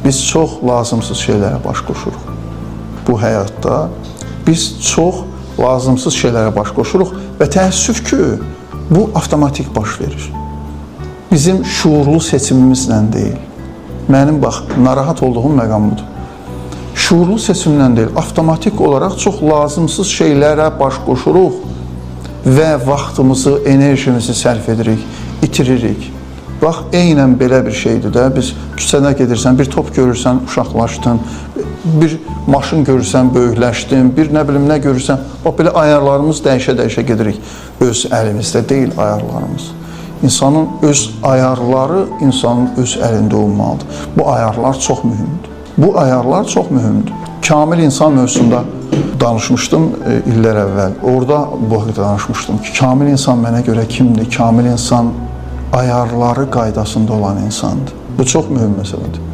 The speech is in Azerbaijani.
Biz çox lazımsız şeylərə baş qoşuruq. Bu həyatda biz çox lazımsız şeylərə baş qoşuruq və təəssüf ki, bu avtomatik baş verir. Bizim şuurlu seçimimizlə deyil. Mənim bax, narahat olduğum məqam budur. Şuurlu seçimlə deyil, avtomatik olaraq çox lazımsız şeylərə baş qoşuruq və vaxtımızı, enerjimizi sərf edirik, itiririk. Bax, eynən belə bir şeydir də, biz küçədə gedirsən, bir top görürsən, uşaqlaşdın, bir maşın görürsən, böyükləşdin, bir nə bilim nə görürsən, bax, belə ayarlarımız dəyişə-dəyişə gedirik. Öz əlimizdə deyil ayarlarımız. İnsanın öz ayarları, insanın öz əlində olmalıdır. Bu ayarlar çox mühümdür. Bu ayarlar çox mühümdür. Kamil insan mövzusunda danışmışdım illər əvvəl. Orada bu haqda danışmışdım ki, kamil insan mənə görə kimdir? Kamil insan ayarları qaydasında olan insandır. Bu çox mühüm məsələdir.